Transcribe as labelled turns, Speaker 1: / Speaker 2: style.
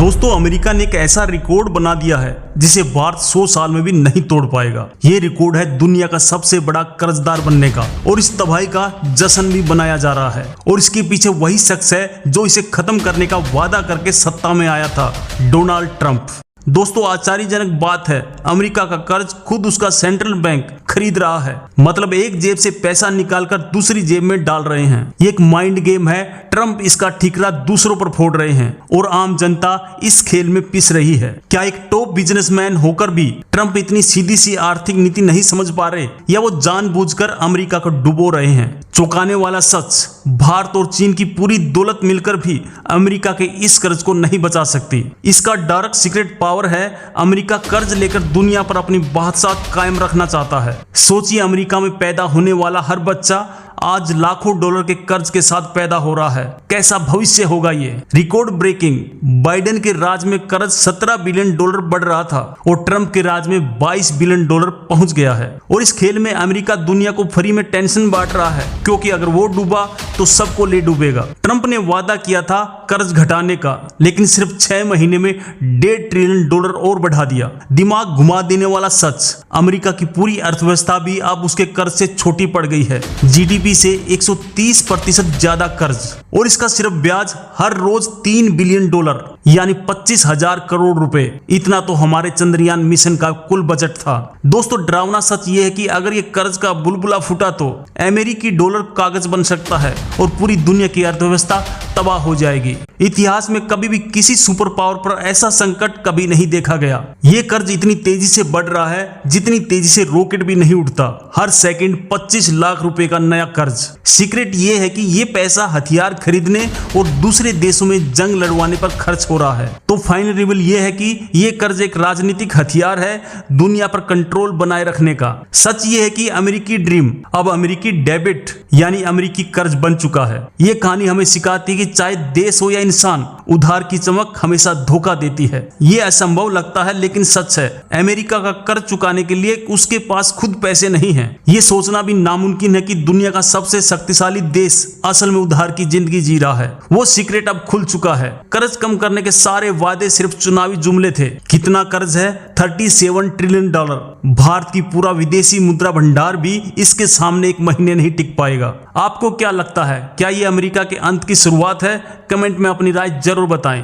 Speaker 1: दोस्तों अमेरिका ने एक ऐसा रिकॉर्ड बना दिया है जिसे भारत 100 साल में भी नहीं तोड़ पाएगा। ये रिकॉर्ड है दुनिया का सबसे बड़ा कर्जदार बनने का और इस तबाही का जश्न भी बनाया जा रहा है। और इसके पीछे वही शख्स है जो इसे खत्म करने का वादा करके सत्ता में आया था, डोनाल्ड ट्रंप। दोस्तों आश्चर्यजनक बात है, अमेरिका का कर्ज खुद उसका सेंट्रल बैंक खरीद रहा है। मतलब एक जेब से पैसा निकालकर दूसरी जेब में डाल रहे हैं। ये एक माइंड गेम है। ट्रंप इसका ठिकरा दूसरों पर फोड़ रहे हैं और आम जनता इस खेल में पिस रही है। क्या एक टॉप बिजनेसमैन होकर भी ट्रंप इतनी सीधी सी आर्थिक नीति नहीं समझ पा रहे, या वो जानबूझकर अमेरिका को डुबो रहे हैं? चौंकाने वाला सच, भारत और चीन की पूरी दौलत मिलकर भी अमेरिका के इस कर्ज को नहीं बचा सकती। इसका डार्क सीक्रेट पावर है, अमेरिका कर्ज लेकर दुनिया पर अपनी बादशाहत कायम रखना चाहता है। सोचिए, अमेरिका में पैदा होने वाला हर बच्चा आज लाखों डॉलर के कर्ज के साथ पैदा हो रहा है। कैसा भविष्य होगा ये? रिकॉर्ड ब्रेकिंग, बाइडेन के राज में कर्ज 17 बिलियन डॉलर बढ़ रहा था और ट्रंप के राज में 22 बिलियन डॉलर पहुंच गया है। और इस खेल में अमेरिका दुनिया को फ्री में टेंशन बांट रहा है, क्योंकि अगर वो डूबा तो सबको ले डूबेगा। ट्रंप ने वादा किया था कर्ज घटाने का, लेकिन सिर्फ 6 महीने में 1.5 ट्रिलियन डॉलर और बढ़ा दिया। दिमाग घुमा देने वाला सच, अमेरिका की पूरी अर्थव्यवस्था भी अब उसके कर्ज से छोटी पड़ गई है। जीडीपी से 130% ज्यादा कर्ज, और इसका सिर्फ ब्याज हर रोज 3 बिलियन डॉलर यानी 25,000 करोड़ रुपए। इतना तो हमारे चंद्रयान मिशन का कुल बजट था। दोस्तों डरावना सच ये है कि अगर ये कर्ज का बुलबुला फूटा तो अमेरिकी डॉलर कागज बन सकता है और पूरी दुनिया की अर्थव्यवस्था तबाह हो जाएगी। इतिहास में कभी भी किसी सुपर पावर पर ऐसा संकट कभी नहीं देखा गया। ये कर्ज इतनी तेजी से बढ़ रहा है जितनी तेजी से रॉकेट भी नहीं उड़ता। हर सेकंड 25 लाख रुपए का नया कर्ज। सीक्रेट ये है कि ये पैसा हथियार खरीदने और दूसरे देशों में जंग लड़वाने पर खर्च हो रहा है। तो फाइनल रिवील ये है कि ये कर्ज एक राजनीतिक हथियार है दुनिया पर कंट्रोल बनाए रखने का। सच ये है कि अमेरिकी ड्रीम अब अमेरिकी डेबिट यानी अमेरिकी कर्ज बन चुका है। ये कहानी हमें सिखाती है कि चाहे देश हो या इंसान, उधार की चमक हमेशा धोखा देती है। ये असंभव लगता है लेकिन सच है। अमेरिका का कर्ज चुकाने के लिए उसके पास खुद पैसे नहीं हैं। ये सोचना भी नामुमकिन है कि दुनिया का सबसे शक्तिशाली देश असल में उधार की जिंदगी जी रहा है। वो सीक्रेट अब खुल चुका है। कर्ज कम करने के सारे वादे सिर्फ चुनावी जुमले थे। कितना कर्ज है? 37 ट्रिलियन डॉलर। भारत की पूरा विदेशी मुद्रा भंडार भी इसके सामने एक महीने नहीं टिक पाएगा। आपको क्या लगता है, क्या ये अमेरिका के अंत की शुरुआत है? कमेंट में अपनी राय जरूर बताएं।